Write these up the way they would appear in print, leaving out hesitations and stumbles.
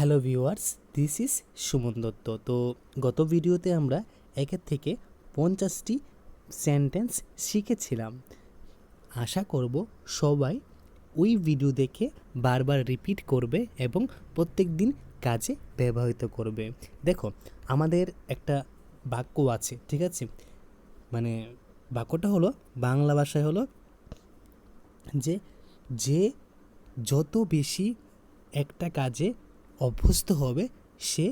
Hello viewers, this is Suman Dutta. তো গত ভিডিওতে আমরা 1 থেকে 50টি সেন্টেন্স শিখেছিলাম। আশা করব সবাই ওই ভিডিও দেখে বারবার রিপিট করবে এবং প্রত্যেক দিন কাজে ব্যবহৃত করবে। দেখো, আমাদের একটা বাক্য আছে, ঠিক আছে? মানে বাক্যটা হলো, বাংলা ভাষায় হলো যে যে যত বেশি একটা কাজে অভ্যস্ত হবে সে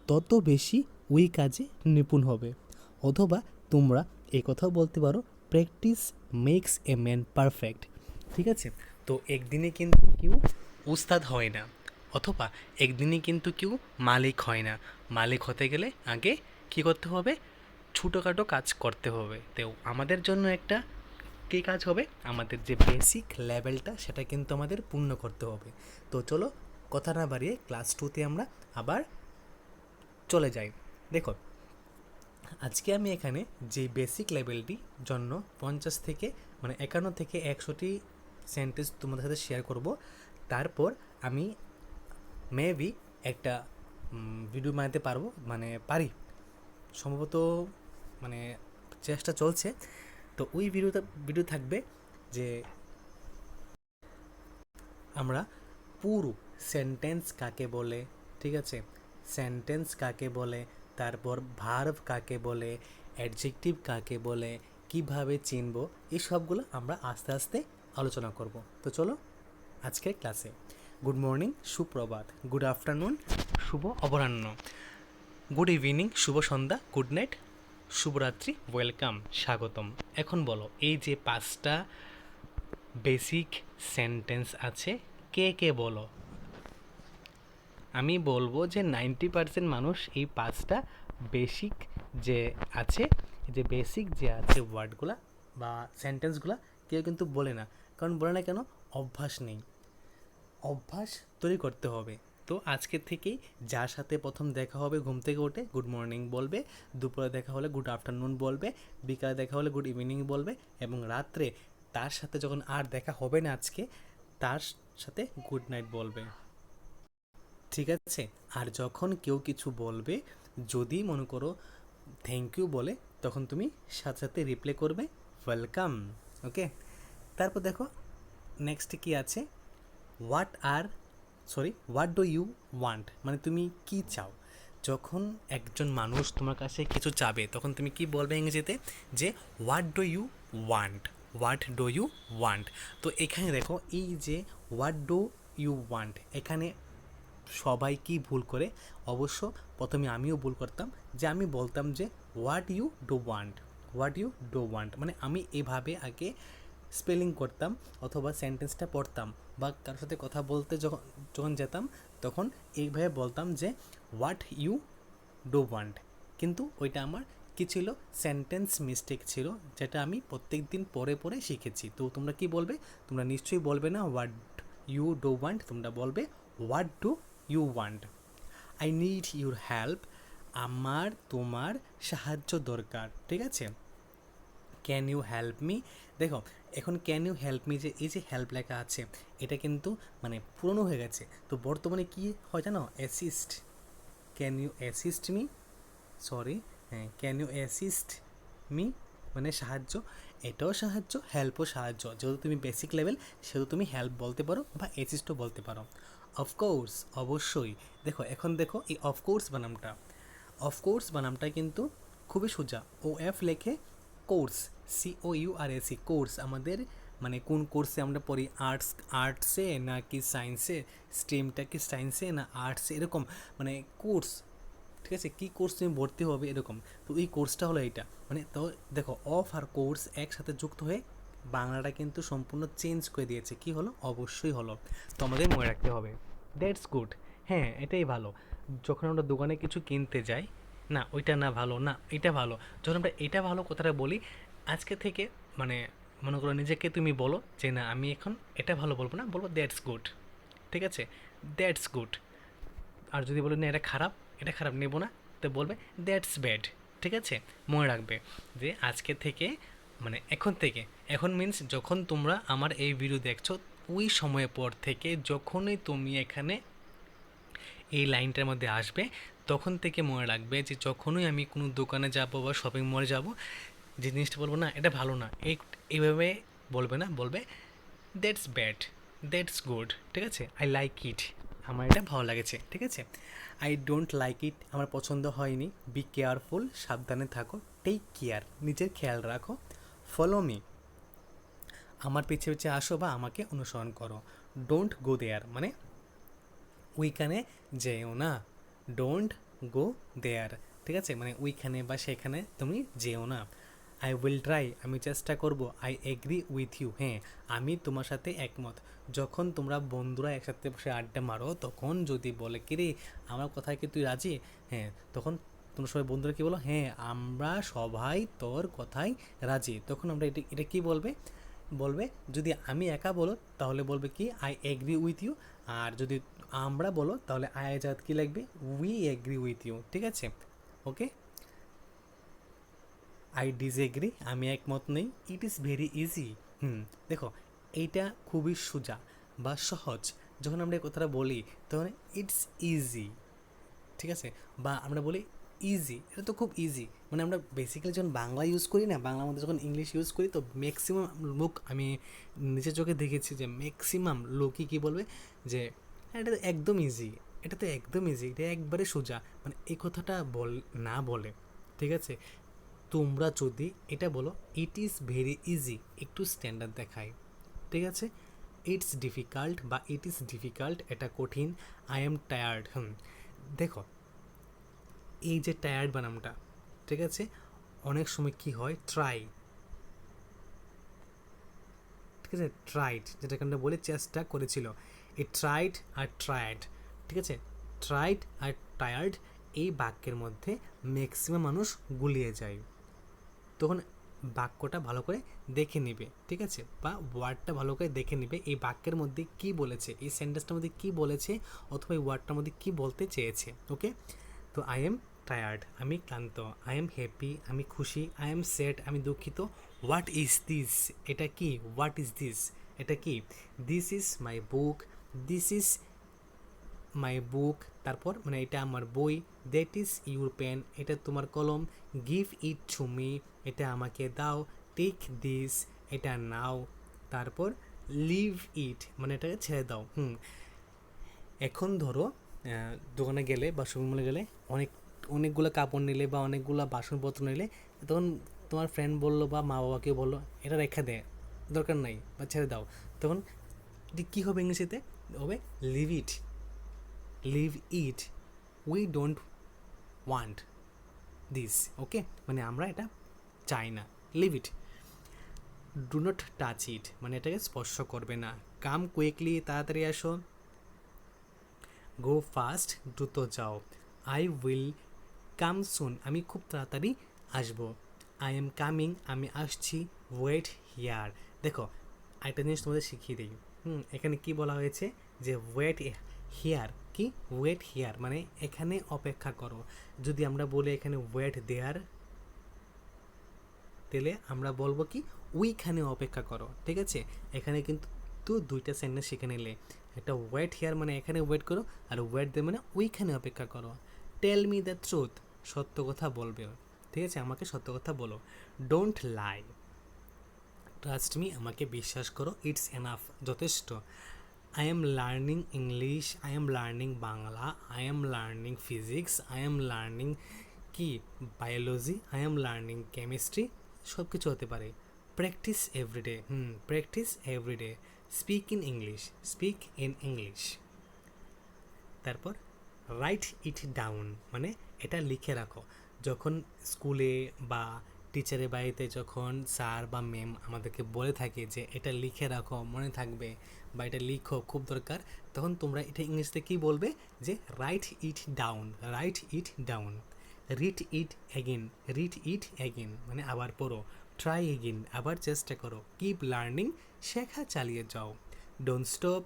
তত বেশি ওই কাজে নিপুণ হবে। অথবা তোমরা এই কথাও বলতে পারো, practice makes a man perfect. ঠিক আছে? তো একদিনে কিন্তু কেউ উস্তাদ হয় না, অথবা একদিনে কিন্তু কেউ মালিক হয় না। মালিক হতে গেলে আগে কী করতে হবে? ছোটোখাটো কাজ করতে হবে। তো আমাদের জন্য একটা কী কাজ হবে? আমাদের যে বেসিক লেভেলটা সেটা কিন্তু আমাদের পূর্ণ করতে হবে। তো চলো কথা না বাড়িয়ে ক্লাস 2তে আমরা আবার চলে যাই। দেখো, আজকে আমি এখানে যে বেসিক লেভেলটি জন্য 50 থেকে 51 থেকে 100টি সেন্টেন্স তোমাদের সাথে শেয়ার করব। তারপর আমি মেবি একটা ভিডিও বানাতে পারবো, সম্ভবত মানে চেষ্টা চলছে। তো ওই ভিডিও থাকবে যে আমরা পুরো সেন্টেন্স কাকে বলে, ঠিক আছে, সেন্টেন্স কাকে বলে, তারপর ভার্ব কাকে বলে, অ্যাডজেক্টিভ কাকে বলে, কিভাবে চিনব, এই সবগুলো আমরা আস্তে আস্তে আলোচনা করব। তো চলো আজকের ক্লাসে। গুড মর্নিং, সুপ্রভাত, গুড আফটারনুন, শুভ অপরাহ্ন, গুড ইভিনিং, শুভ সন্ধ্যা, গুড নাইট, শুভরাত্রি, ওয়েলকাম, স্বাগতম। এখন বলো, এই যে 5টা বেসিক সেন্টেন্স আছে, কে কে বলো? আমি বলবো যে 90% মানুষ এই 5টা বেসিক যে আছে, বেসিক যে আছে ওয়ার্ডগুলা বা সেন্টেন্সগুলা কেউ কিন্তু বলে না। কারণ বলে না কেন? অভ্যাস নেই। অভ্যাস তৈরি করতে হবে। তো আজকের থেকেই যার সাথে প্রথম দেখা হবে ঘুম থেকে উঠে গুড মর্নিং বলবে, দুপুরে দেখা হলে গুড আফটারনুন বলবে, বিকালে দেখা হলে গুড ইভিনিং বলবে, এবং রাত্রে তার সাথে যখন আর দেখা হবে না আজকে, তার সাথে গুড নাইট বলবে। ঠিক আছে? আর যখন কেউ কিছু বলবে, যদি মনে করো থ্যাংক ইউ বলে, তখন তুমি সাথে সাথে রিপ্লাই করবে ওয়েলকাম। ওকে? তারপর দেখো নেক্সট কি আছে, হোয়াট ডু ইউ ওয়ান্ট, মানে তুমি কি চাও। যখন একজন মানুষ তোমার কাছে কিছু চাবে, তখন তুমি কি বলবে ইংরেজিতে? যে what do you want, what do you want. তো এখানে দেখো, এই যে হোয়াট ডু ইউ ওয়ান্ট, এখানে সবাই কি ভুল করে? অবশ্য প্রথমে আমিও ভুল করতাম, যে আমি বলতাম যে what you do want, what you do want, মানে আমি এভাবে আগে স্পেলিং করতাম অথবা সেন্টেন্সটা পড়তাম, বা কারোর সাথে কথা বলতে যখন যখন যেতাম তখন এইভাবে বলতাম যে হোয়াট ইউ ডু ওয়ান্ট। কিন্তু ওইটা আমার কি ছিল? সেন্টেন্স মিস্টেক ছিল, যেটা আমি প্রত্যেক দিন পরে পরে শিখেছি। তো তোমরা কি বলবে? তোমরা নিশ্চয়ই বলবে না হোয়াট ইউ ডু ওয়ান্ট, তোমরা বলবে what do you want. I need your help, আমার তোমার সাহায্য দরকার। ঠিক আছে? Can you help me. দেখো, এখন ক্যান ইউ হেল্প মি, যে এই যে হেল্প লেখা আছে, এটা কিন্তু পুরনো হয়ে গেছে। তো বর্তমানে কি হয় জানো? Assist. Can you assist me, sorry, হ্যাঁ, ক্যান ইউ অ্যাসিস্ট মি মানে সাহায্য। এটাও সাহায্য, হেল্পও সাহায্য। যেহেতু তুমি বেসিক লেভেল, সেহেতু তুমি হেল্প বলতে পারো বা অ্যাসিস্টও বলতে পারো। অফকোর্স, অবশ্যই। দেখো, এখন দেখো এই অফকোর্স বানামটা কিন্তু খুবই সোজা। ও এফ লেখে কোর্স, COURSE, কোর্স। আমাদের কোন কোর্সে আমরা পড়ি? আর্টসে নাকি সায়েন্সে, স্ট্রিমটা কি সায়েন্সে না আর্টসে, এরকম কোর্স। ঠিক আছে? কী কোর্স তুমি ভর্তি হবে, এরকম। তো এই কোর্সটা হলো এইটা। তো দেখো, অফ আর কোর্স একসাথে যুক্ত হয়ে বাংলাটা কিন্তু সম্পূর্ণ চেঞ্জ করে দিয়েছে। কি হলো? অবশ্যই হলো। তো আমাদের মনে রাখতে হবে। That's good. হ্যাঁ, এটাই ভালো। যখন আমরা দোকানে কিছু কিনতে যাই, না ওইটা না ভালো, না এটা ভালো, যখন আমরা এটা ভালো কথাটা বলি, আজকে থেকে মনে করো নিজেকে তুমি বলো যে না, আমি এখন এটা ভালো বলবো না, বলবো দ্যাটস গুড। ঠিক আছে? That's good. আর যদি বলো না এটা খারাপ নেবো না, তো বলবে দ্যাটস ব্যাড। ঠিক আছে? মনে রাখবে যে আজকে থেকে, এখন মিন্স যখন তোমরা আমার এই ভিডিও দেখছো, ওই সময়ের পর থেকে যখনই তুমি এখানে এই লাইনটার মধ্যে আসবে, তখন থেকে মনে রাখবে যে যখনই আমি কোনো দোকানে যাব বা শপিং মলে যাব, যে জিনিসটা বলবো না এটা ভালো না, এইভাবে বলবে না, বলবে দ্যাটস ব্যাড, দ্যাটস গুড, ঠিক আছে, আই লাইক ইট, আমার এটা ভালো লাগেছে, ঠিক আছে, আই ডোন্ট লাইক ইট, আমার পছন্দ হয়নি, বি কেয়ারফুল, সাবধানে থাকো, টেক কেয়ার, নিজের খেয়াল রাখো, ফলো মি, আমার পিছে পিছে আসো বা আমাকে অনুসরণ করো, ডোন্ট গো দেয়ার মানে ওইখানে যেও না, ডোন্ট গো দেয়ার, ঠিক আছে, মানে ওইখানে বা সেখানে তুমি যেও না, আই উইল ট্রাই, আমি চেষ্টা করব, আই এগ্রি উইথ ইউ, হ্যাঁ আমি তোমার সাথে একমত, যখন তোমরা বন্ধুরা একসাথে বসে আড্ডা মারো তখন যদি বলে কি রে আমার কথায় কি তুই রাজি, হ্যাঁ তখন তোমরা সবাই বন্ধুরা কী বলো, হ্যাঁ আমরা সবাই তোর কথাই রাজি, তখন আমরা এটা এটা কী বলবে, বলবে যদি আমি একা বলো তাহলে বলবে কি আই এগ্রি উইথ ইউ, আর যদি আমরা বলো তাহলে আই জাত কী লাগবে, উই এগ্রি উইথ ইউ, ঠিক আছে, ওকে, আই ডিসএগ্রি, আমি একমত নেই, ইট ইজ ভেরি ইজি, দেখো এইটা খুবই সোজা বা সহজ, যখন আমরা এই কথাটা বলি তখন ইটস ইজি, ঠিক আছে, বা আমরা বলি ইজি, এটা তো খুব ইজি, মানে আমরা বেসিক্যালি যখন বাংলা ইউজ করি না, বাংলার মধ্যে যখন ইংলিশ ইউজ করি তো ম্যাক্সিমাম লোক, আমি নিজের চোখে দেখেছি যে ম্যাক্সিমাম লোকই কী বলবে যে "হ্যাঁ, এটা তো একদম ইজি, এটা তো একদম ইজি, এটা একবারে সোজা", মানে এই কথাটা না বলে, ঠিক আছে, তোমরা যদি এটা বলো ইট ইজ ভেরি ইজি, একটু স্ট্যান্ডার্ড দেখায়, ঠিক আছে, ইটস ডিফিকাল্ট বা ইট ইজ ডিফিকাল্ট এটা কঠিন, আই এম টায়ার্ড, দেখো এই যে টায়ার্ড বানামটা, ঠিক আছে, অনেক সময় কি হয় ট্রাই, ঠিক আছে, ট্রাইড যেটাকে আমরা বলি চেষ্টা করেছিল, এই ট্রাইড আর ট্রায়াড, ঠিক আছে, ট্রাইড আর টায়ার্ড এই বাক্যের মধ্যে ম্যাক্সিমাম মানুষ গুলিয়ে যায়, তখন বাক্যটা ভালো করে দেখে নেবে, ঠিক আছে, বা ওয়ার্ডটা ভালো করে দেখে নেবে এই বাক্যের মধ্যে কি বলেছে, এই সেন্টেন্সটার মধ্যে কি বলেছে, অথবা এই ওয়ার্ডটার মধ্যে কি বলতে চেয়েছে, ওকে, তো আই এম টায়ার্ড আমি ক্লান্ত, আই এম হ্যাপি আমি খুশি, আই এম স্যাড আমি দুঃখিত, হোয়াট ইজ দিস এটা কি, হোয়াট ইজ দিস এটা কি, this is my book, this is my book, তারপর মানে এটা আমার বই, দ্যাট ইজ ইউর পেন এটা তোমার কলম, গিভ ইট টু মি এটা আমাকে দাও, টেক দিস এটা নাও, তারপর লিভ ইট মানে এটাকে ছেড়ে দাও, এখন ধরো দোকানে গেলে বা শপিং মলে গেলে অনেকগুলো কাপড় নিলে বা অনেকগুলো বাসনপত্র নিলে, তখন তোমার ফ্রেন্ড বললো বা মা বাবাকে বললো এটা রেখে দে, দরকার নাই বা ছেড়ে দাও, তখন কী হবে ইংলিশিতে হবে leave it, leave it, we don't want this, okay, মানে আমরা এটা চাই না, leave it, do not touch it মানে এটাকে স্পর্শ করবে না, কাম কুইকলি তাড়াতাড়ি আসো, গো ফাস্ট দ্রুত যাও, আই উইল কাম সুন আমি খুব তাড়াতাড়ি আসবো, আই এম কামিং আমি আসছি, ওয়েট হিয়ার, দেখো একটা জিনিস তোমাদের শিখিয়ে দিই, এখানে কি বলা হয়েছে যে ওয়েট হিয়ার, কি ওয়েট হিয়ার মানে এখানে অপেক্ষা করো, যদি আমরা বলি এখানে ওয়েট দেয়ার তাহলে আমরা বলবো কি ওইখানে অপেক্ষা করো, ঠিক আছে, এখানে কিন্তু দুইটা সেন্টেন্স শিখে নিলে, একটা ওয়েট হিয়ার মানে এখানে ওয়েট করো, আর ওয়েট দে মানে ওইখানে অপেক্ষা করো, টেল মি দ্য ট্রুথ সত্য কথা বলবে, ঠিক আছে, আমাকে সত্য কথা বলো, ডোন্ট লাই ট্রাস্ট মি আমাকে বিশ্বাস করো, ইটস এনাফ যথেষ্ট, I am learning English, I am learning Bangla, I am learning physics, I am learning কি biology, I am learning chemistry, সব কিছু হতে পারে, practice everyday, practice everyday, speak in English, speak in English, তারপর write it down মানে এটা লিখে রাখো, যখন স্কুলে বা টিচারের বাড়িতে যখন স্যার বা ম্যাম আমাদেরকে বলে থাকে যে এটা লিখে রাখো মনে থাকবে বা এটা লিখো খুব দরকার, তখন তোমরা এটা ইংলিশতে কী বলবে যে right it down, right it down, read it again, read it again মানে আবার পড়ো, ট্রাই এগেন আবার চেষ্টা করো, কিপ লার্নিং শেখা চালিয়ে যাও, ডোন্ট স্টপ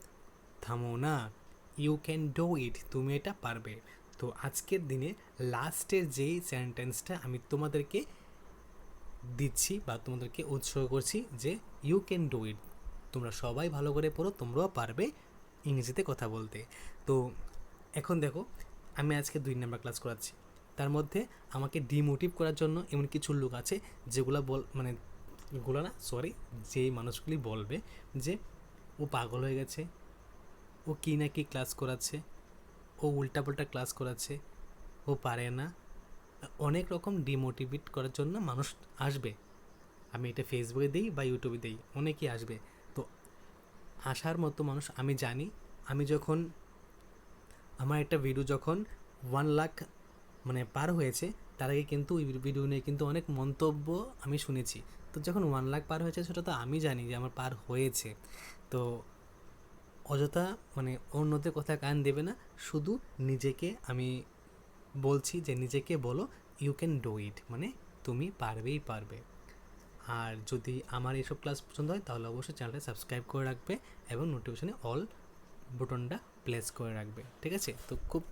থামো না, ইউ ক্যান ডু ইট তুমি এটা পারবে, তো আজকের দিনে লাস্টের যেই সেন্টেন্সটা আমি তোমাদেরকে দিচ্ছি বা তোমাদেরকে উৎসাহ করছি যে ইউ ক্যান ডু ইট, তোমরা সবাই ভালো করে পড়ো, তোমরাও পারবে ইংরেজিতে কথা বলতে, তো এখন দেখো, আমি আজকে 2 নাম্বার ক্লাস করাচ্ছি, তার মধ্যে আমাকে ডিমোটিভ করার জন্য এমন কিছু লোক আছে যেগুলো মানে এগুলো না, সরি, যেই মানুষগুলি বলবে যে ও পাগল হয়ে গেছে, ও কী না কি ক্লাস করাচ্ছে, ও উল্টাপাল্টা ক্লাস করাচ্ছে, ও পারে না, অনেক রকম ডিমোটিভেট করার জন্য মানুষ আসবে। আমি এটা ফেসবুকে দিই বা ইউটিউবে দিই, অনেকেই আসবে। তো আসার মতো মানুষ আমি জানি। আমি যখন আমার একটা ভিডিও যখন 1 লাখ মানে পার হয়েছে, তার আগে কিন্তু ওই ভিডিও নিয়ে কিন্তু অনেক মন্তব্য আমি শুনেছি। তো যখন 1 লাখ পার হয়েছে সেটা তো আমি জানি যে আমার পার হয়েছে। তো অযথা মানে অন্যদের কথা কান দেবে না, শুধু নিজেকে আমি বলছি যে নিজেকে বলো ইউ ক্যান ডু ইট, মানে তুমি পারবেই পারবে। আর যদি আমার এইসব ক্লাস পছন্দ হয় তাহলে অবশ্যই চ্যানেলটা সাবস্ক্রাইব করে রাখবে এবং নোটিফিকেশানে অল বাটনটা প্লেস করে রাখবে, ঠিক আছে? তো খুব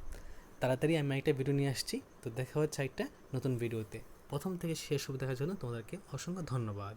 তাড়াতাড়ি আমি একটা ভিডিও নিয়ে আসছি। তো দেখা হচ্ছে একটা নতুন ভিডিওতে। প্রথম থেকে শেষ অবধি দেখার জন্য তোমাদেরকে অসংখ্য ধন্যবাদ।